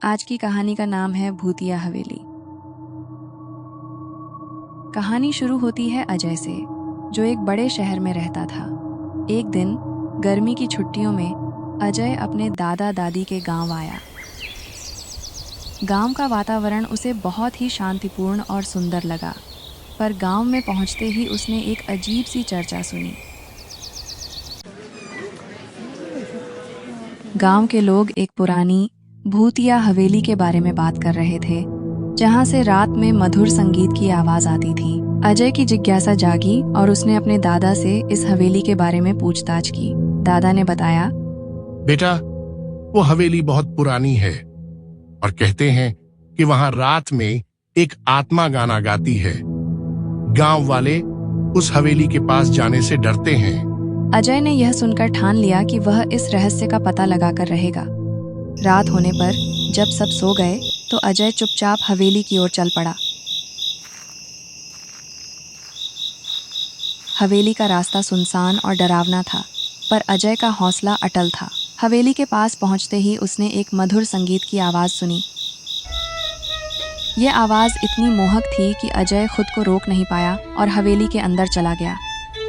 आज की कहानी का नाम है भूतिया हवेली। कहानी शुरू होती है अजय से, जो एक बड़े शहर में रहता था। एक दिन गर्मी की छुट्टियों में अजय अपने दादा दादी के गांव आया। गांव का वातावरण उसे बहुत ही शांतिपूर्ण और सुंदर लगा, पर गांव में पहुंचते ही उसने एक अजीब सी चर्चा सुनी। गांव के लोग एक पुरानी भूतिया हवेली के बारे में बात कर रहे थे, जहां से रात में मधुर संगीत की आवाज आती थी। अजय की जिज्ञासा जागी और उसने अपने दादा से इस हवेली के बारे में पूछताछ की। दादा ने बताया, बेटा, वो हवेली बहुत पुरानी है और कहते हैं कि वहां रात में एक आत्मा गाना गाती है। गांव वाले उस हवेली के पास जाने से डरते हैं। अजय ने यह सुनकर ठान लिया कि वह इस रहस्य का पता लगाकर रहेगा। रात होने पर जब सब सो गए तो अजय चुपचाप हवेली की ओर चल पड़ा। हवेली का रास्ता सुनसान और डरावना था, पर अजय का हौसला अटल था। हवेली के पास पहुंचते ही उसने एक मधुर संगीत की आवाज सुनी। यह आवाज इतनी मोहक थी कि अजय खुद को रोक नहीं पाया और हवेली के अंदर चला गया।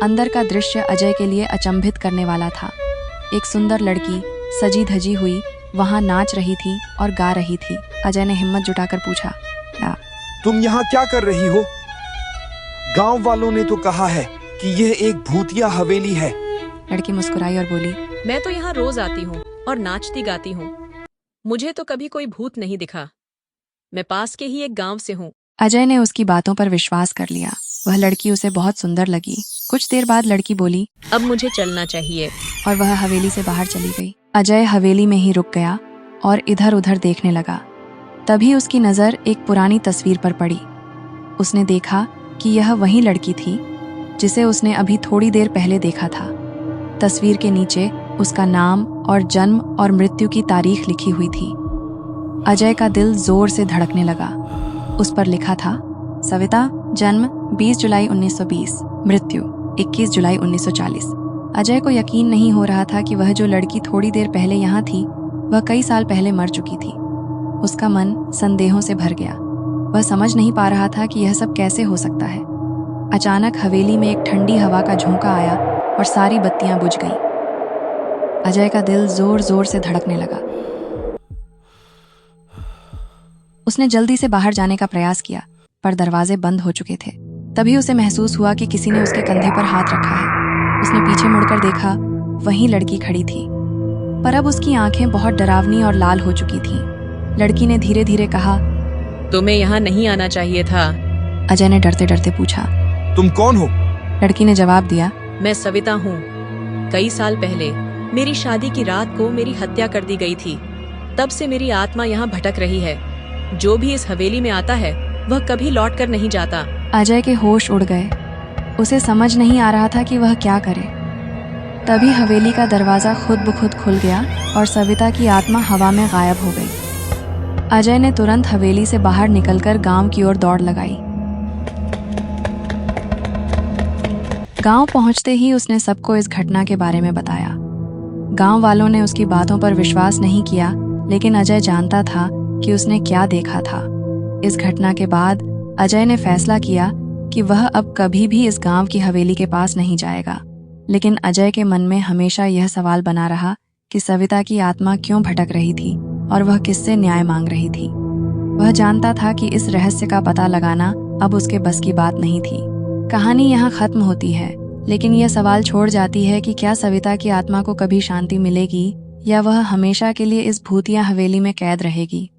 अंदर का दृश्य अजय के लिए अचंभित करने वाला था। एक सुंदर लड़की सजी धजी हुई वहां नाच रही थी और गा रही थी। अजय ने हिम्मत जुटाकर पूछा, तुम यहाँ क्या कर रही हो? गांव वालों ने तो कहा है कि यह एक भूतिया हवेली है। लड़की मुस्कुराई और बोली, मैं तो यहाँ रोज आती हूँ और नाचती गाती हूँ। मुझे तो कभी कोई भूत नहीं दिखा। मैं पास के ही एक गांव से हूँ। अजय ने उसकी बातों पर विश्वास कर लिया। वह लड़की उसे बहुत सुंदर लगी। कुछ देर बाद लड़की बोली, अब मुझे चलना चाहिए, और वह हवेली से बाहर चली गई। अजय हवेली में ही रुक गया और इधर उधर देखने लगा। तभी उसकी नज़र एक पुरानी तस्वीर पर पड़ी। उसने देखा कि यह वही लड़की थी जिसे उसने अभी थोड़ी देर पहले देखा था। तस्वीर के नीचे उसका नाम और जन्म और मृत्यु की तारीख लिखी हुई थी। अजय का दिल जोर से धड़कने लगा। उस पर लिखा था, सविता, जन्म 20 जुलाई 1920, मृत्यु 21 जुलाई 1940। अजय को यकीन नहीं हो रहा था कि वह जो लड़की थोड़ी देर पहले यहाँ थी, वह कई साल पहले मर चुकी थी। उसका मन संदेहों से भर गया। वह समझ नहीं पा रहा था कि यह सब कैसे हो सकता है। अचानक हवेली में एक ठंडी हवा का झोंका आया और सारी बत्तियां बुझ गईं। अजय का दिल जोर जोर से धड़कने लगा। उसने जल्दी से बाहर जाने का प्रयास किया, पर दरवाजे बंद हो चुके थे। तभी उसे महसूस हुआ कि किसी ने उसके कंधे पर हाथ रखा है। उसने पीछे मुड़कर देखा, वहीं लड़की खड़ी थी, पर अब उसकी आंखें बहुत डरावनी और लाल हो चुकी थीं। लड़की ने धीरे धीरे कहा, तुम्हें यहाँ नहीं आना चाहिए था। अजय ने डरते डरते पूछा, तुम कौन हो? लड़की ने जवाब दिया, मैं सविता हूँ। कई साल पहले मेरी शादी की रात को मेरी हत्या कर दी गई थी। तब से मेरी आत्मा यहाँ भटक रही है। जो भी इस हवेली में आता है वह कभी लौट कर नहीं जाता। अजय के होश उड़ गए। उसे समझ नहीं आ रहा था कि वह क्या करे। तभी हवेली का दरवाजा खुद ब खुद खुल गया और सविता की आत्मा हवा में गायब हो गई। अजय ने तुरंत हवेली से बाहर निकलकर गांव की ओर दौड़ लगाई। गांव पहुंचते ही उसने सबको इस घटना के बारे में बताया। गांव वालों ने उसकी बातों पर विश्वास नहीं किया, लेकिन अजय जानता था कि उसने क्या देखा था। इस घटना के बाद अजय ने फैसला किया कि वह अब कभी भी इस गांव की हवेली के पास नहीं जाएगा। लेकिन अजय के मन में हमेशा यह सवाल बना रहा कि सविता की आत्मा क्यों भटक रही थी और वह किससे न्याय मांग रही थी। वह जानता था कि इस रहस्य का पता लगाना अब उसके बस की बात नहीं थी। कहानी यहाँ खत्म होती है, लेकिन यह सवाल छोड़ जाती है कि क्या सविता की आत्मा को कभी शांति मिलेगी या वह हमेशा के लिए इस भूतिया हवेली में कैद रहेगी।